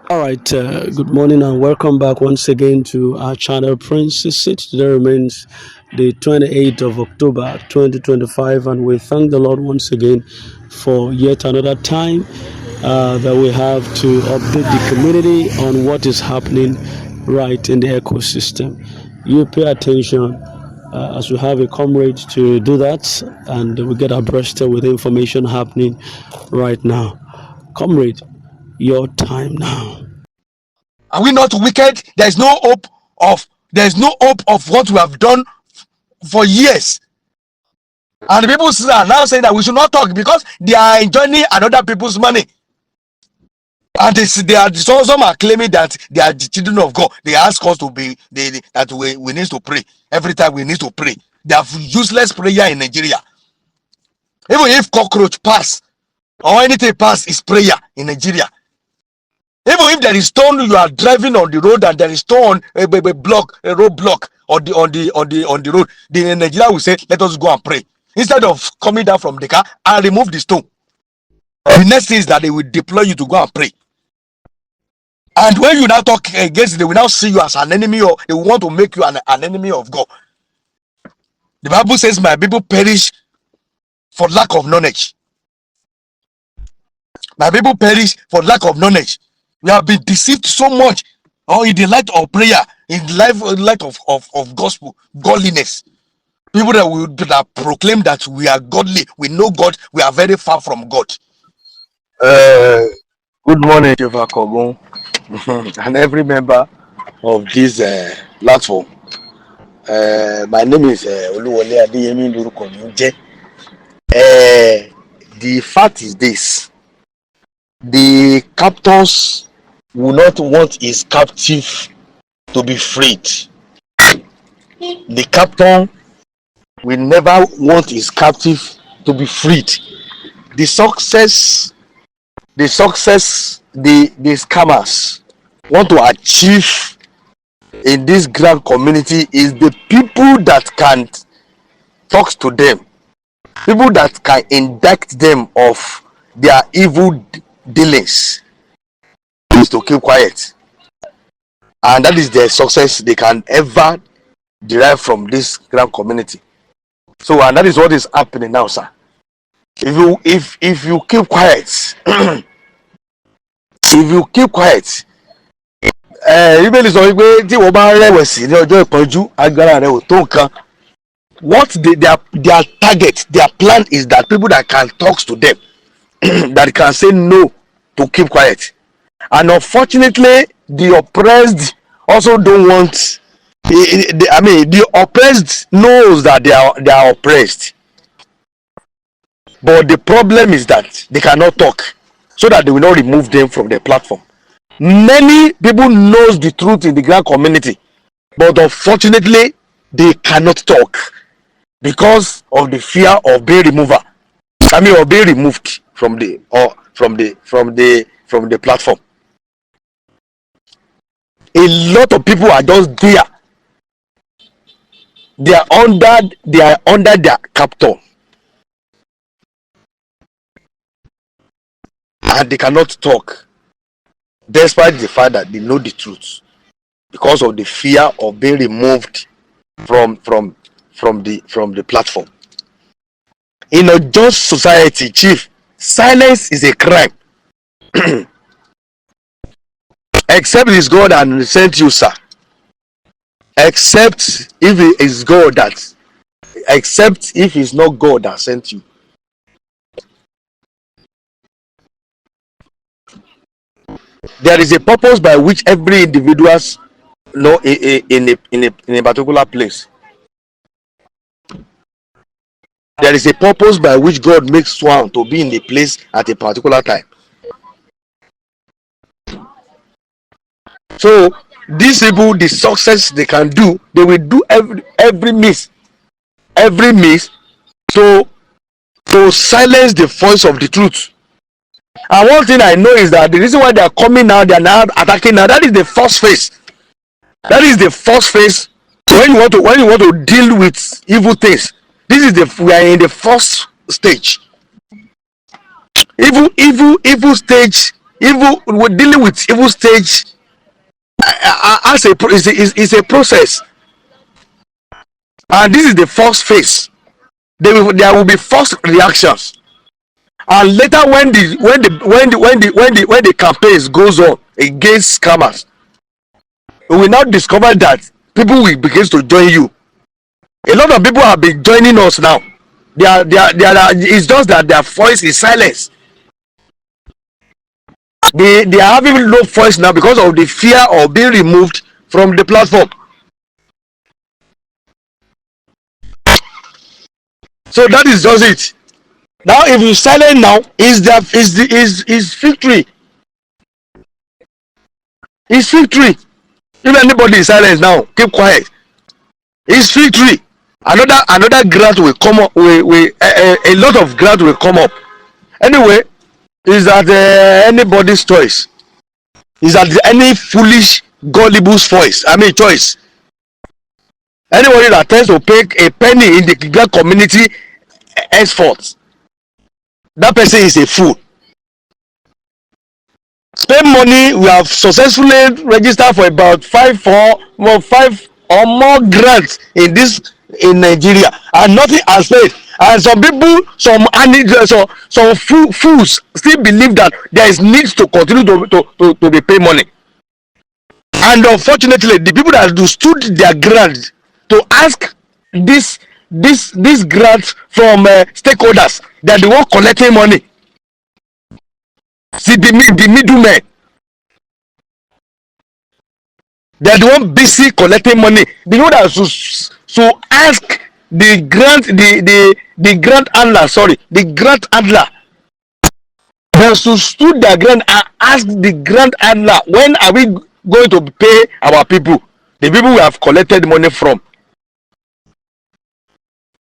All right, good morning and welcome back once again to our channel Princess City. Today remains the 28th of October 2025, and we thank the Lord once again for yet another time that we have to update the community on what is happening right in the ecosystem. You pay attention as we have a comrade to do that, and we get abreast with information happening right now. Comrade, your time now. Are we not wicked? There is no hope of what we have done for years. And the people are now saying that we should not talk because they are enjoying another people's money. And some are claiming that they are the children of God. They ask us to be that we need to pray. Every time we need to pray. They have useless prayer in Nigeria. Even if cockroach pass or anything pass is prayer in Nigeria. Even if there is stone, you are driving on the road and there is stone, a roadblock on the road. The Nigeria will say, "Let us go and pray." Instead of coming down from the car and remove the stone, the next thing is that they will deploy you to go and pray. And when you now talk against it, they will now see you as an enemy, or they will want to make you an enemy of God. The Bible says, "My people perish for lack of knowledge." My people perish for lack of knowledge. We have been deceived so much, in the light of prayer, in the light of gospel, godliness. People that proclaim that we are godly, we know God, we are very far from God. Uh, Good morning, Jehovah Kogun, and every member of this platform. My name is Oluwole Adeyemi lorúkọ mi ń jẹ́. The fact is this: the captors will not want his captive to be freed. The captor will never want his captive to be freed. The success the scammers want to achieve in this grand community is the people that can talk to them, people that can indict them of their evil dealings, is to keep quiet, and that is the success they can ever derive from this grand community. So, and that is what is happening now, sir. If you keep quiet, if you keep quiet, bíbélì sọ wípé tí wọ́n bá rẹ̀wẹ̀sì ní ọjọ́ ìpọ́njú agbára rẹ̀ ò tó nǹkan. What their target, their plan is that people that can talk to them, that can say no to keep quiet. And unfortunately, the oppressed also don't want. The oppressed knows that they are oppressed, but the problem is that they cannot talk, so that they will not remove them from the platform. Many people knows the truth in the grand community, but unfortunately, they cannot talk because of the fear of being remover. Or being removed from the platform. A lot of people are just there. They are under their captor, and they cannot talk, despite the fact that they know the truth, because of the fear of being removed from the platform. In a just society, chief, silence is a crime. Except it is God that sent you, sir. Except if it is God that, except if it's not God that sent you. There is a purpose by which every individuals know in a particular place. There is a purpose by which God makes one to be in a place at a particular time. So these people, the success they can do, they will do every means to silence the voice of the truth. And one thing I know is that the reason why they are coming now, they are now attacking now. That is the first phase. That is the first phase when you want to deal with evil things. We are in the first stage. Evil stage evil, we're dealing with evil stage as is a process, and this is the first phase. There will be first reactions, and later when the campaigns goes on against scammers, we will now discover that people will begin to join you. A lot of people have been joining us now. It's just that their voice is silenced. They are having no voice now because of the fear of being removed from the platform. So that is just it. Now if you silent now, is victory. It's victory. If anybody is silent now, keep quiet. It's victory. Another grant will come up. A lot of grant will come up. Anyway, is that anybody's choice? Is that any foolish gullible's voice? I mean choice. Anybody that tends to pay a penny in the black community henceforth, that person is a fool. Spend money. We have successfully registered for about five or more grants in Nigeria, and nothing has paid. And some people, some fools still believe that there is need to continue to be pay money. And unfortunately, the people that stood their ground to ask this grant from stakeholders, they are the one collecting money. See the middlemen, they are the one busy collecting money. The people that so ask the grant handler, sorry, the grant handler, they should stood their ground and ask the grant handler, when are we going to pay our people, the people we have collected money from?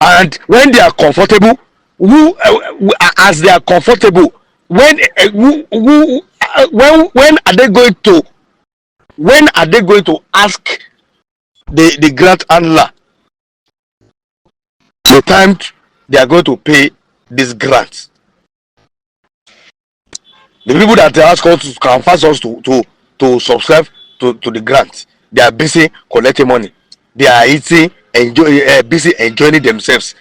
And when they are comfortable, as they are comfortable, when are they going to ask the grant handler the time they are going to pay this grant? The people that they ask us to convince us to subscribe to the grant, they are busy collecting money. They are busy enjoying themselves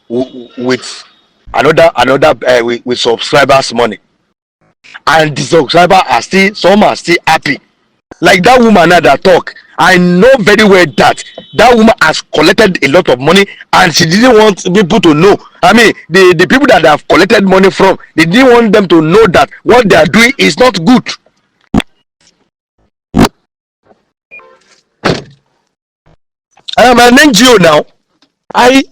with with subscribers money, and the subscribers are still, some are still happy. Like that woman now that talk, I know very well that woman has collected a lot of money, and she didn't want people to know. I mean, the people that they have collected money from, they didn't want them to know that what they are doing is not good. I am an NGO now. I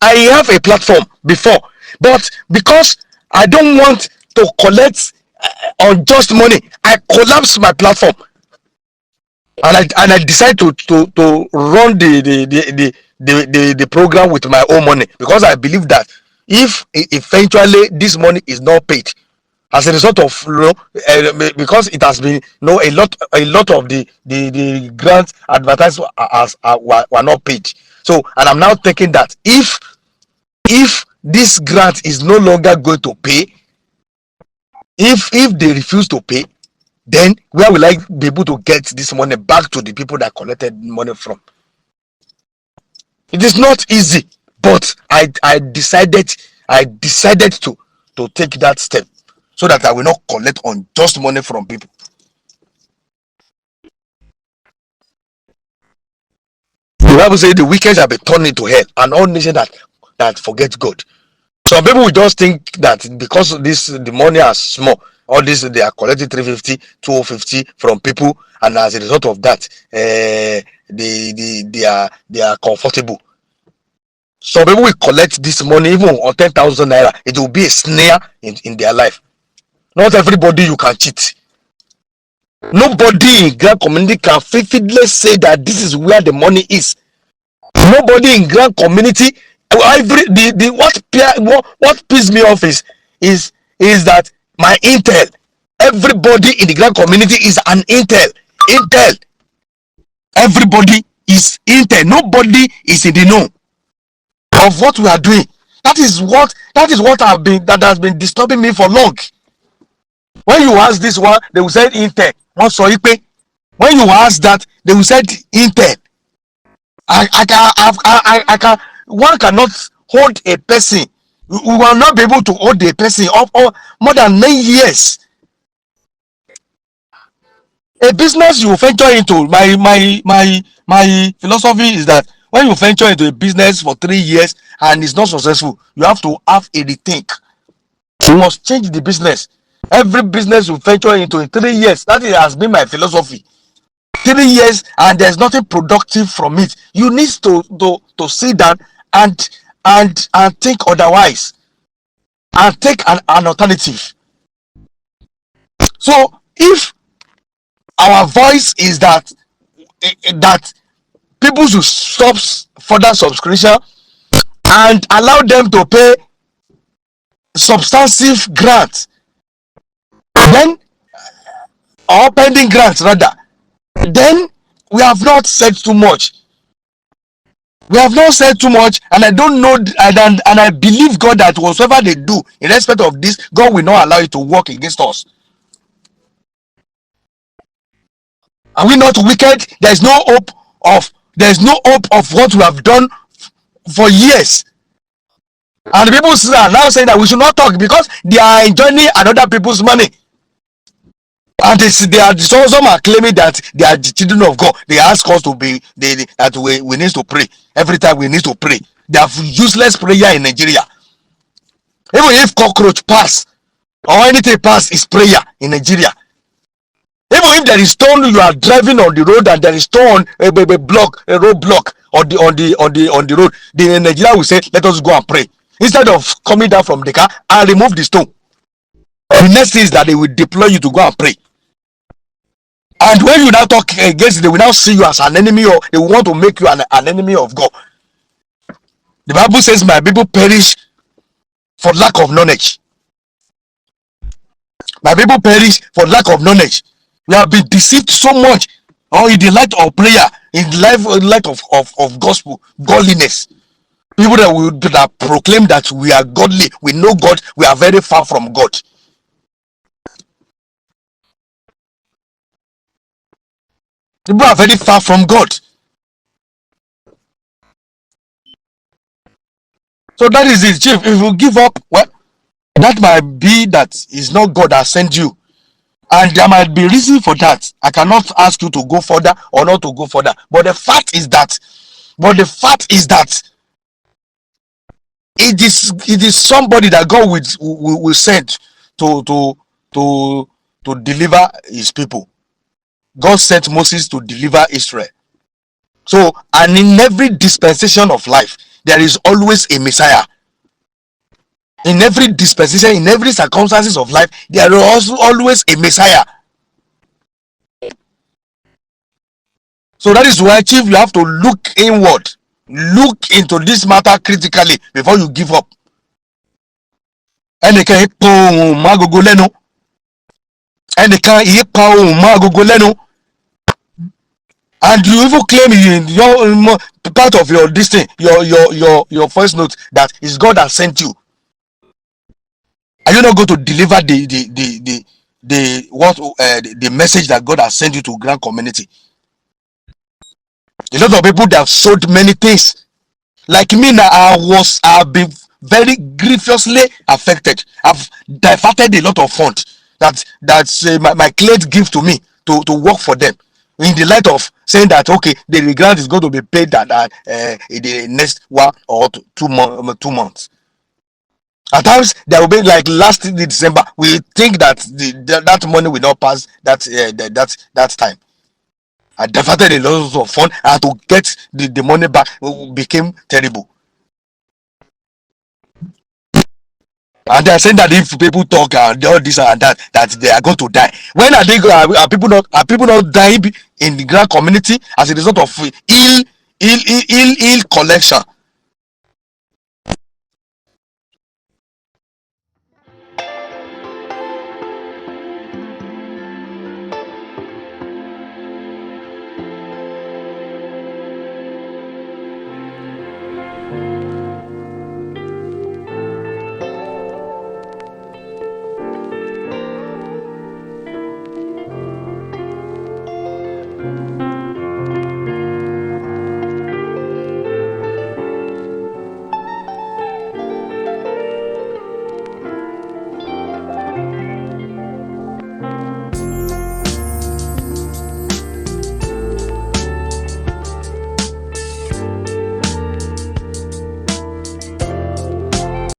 have a platform before, but because I don't want to collect unjust money, I collapse my platform, and I decide to run the program with my own money, because I believe that if eventually this money is not paid as a result of, because it has been, a lot of the grants advertised were not paid. So, and I'm now thinking that if this grant is no longer going to pay, if they refuse to pay, then where will I be able to get this money back to the people that collected money from? It is not easy, but I decided to take that step, so that I will not collect unjust money from people. The Bible says the wicked shall be turned into hell, and all nations that forget God. Some people will just think that because the money is small, all this they are collecting 350, 250 from people, and as a result of that, they are comfortable. Some people will collect this money even on 10,000 naira. It will be a snare in their life. Not everybody you can cheat. Nobody in Grand community can vividly say that this is where the money is. Nobody in Grand community. What pisses me off is that my intel. Everybody in the Grand community is an intel. Everybody is intel. Nobody is in the know of what we are doing. That is what has been disturbing me for long. When you ask this one, they will say Intel. Wọ́n sọ yí pé when you ask that, they will say Intel. I can. One cannot hold a person. We will not be able to hold a person up more than 9 years. A business you venture into, my philosophy is that when you venture into a business for 3 years and it's not successful, you have to have a rethink. You must change the business. Every business you venture into in 3 years, that has been my philosophy. 3 years and there's nothing productive from it, you need to sit down and think otherwise and take an alternative. So if our voice is that that people should stop further subscription and allow them to pay substantive grants, then, or pending grants rather, then we have not said too much. We have not said too much, and I don't know, and I believe God that whatsoever they do in respect of this, God will not allow it to work against us. Are we not wicked? There's no hope of what we have done for years. And the people are now saying that we should not talk because they are enjoying another people's money. And some are claiming that they are the children of God. They ask us to be that we need to pray. Every time we need to pray. They have useless prayer in Nigeria. Even if cockroach pass or anything pass, is prayer in Nigeria. Even if there is stone, you are driving on the road and there is stone, a roadblock on the road, the Nigeria will say, let us go and pray. Instead of coming down from the car and remove the stone. The next thing is that they will deploy you to go and pray. And when you now talk against it, they will now see you as an enemy, or they will want to make you an enemy of God. The Bible says, my people perish for lack of knowledge. My people perish for lack of knowledge. We have been deceived so much, or in the light of prayer, in the light of gospel, godliness. People that proclaim that we are godly, we know God, we are very far from God. People are very far from God. So that is it, Chief. If you give up, well, that might be that it's not God that sent you. And there might be reason for that. I cannot ask you to go further or not to go further. But the fact is that it is somebody that God will send to deliver his people. God sent Moses to deliver Israel. So, and in every dispensation of life, there is always a Messiah. In every dispensation, in every circumstances of life, there is also always a Messiah. So that is why, Chief, you have to look inward. Look into this matter critically before you give up. Ẹnìkan ipa ohun mọ́ agogo lẹ́nu. Ẹnìkan ipa ohun mọ́ agogo lẹ́nu. And you even claim in your part of your this thing, your voice note, that is God that sent you. Are you not going to deliver the message that God has sent you to grand community? A lot of people that have sold many things. Like me now, I've been very grievously affected. I've diverted a lot of funds that's my clients give to me to work for them, in the light of saying that okay, the grant is going to be paid in the next 1 or 2 months. At times there will be, like last December, we think that that money will not pass that time. I diverted a lot of fund, and to get the money back became terrible. And they are saying that if people talk and all this and that they are going to die. When are they? Are people not dying in the grand community as a result of ill collection?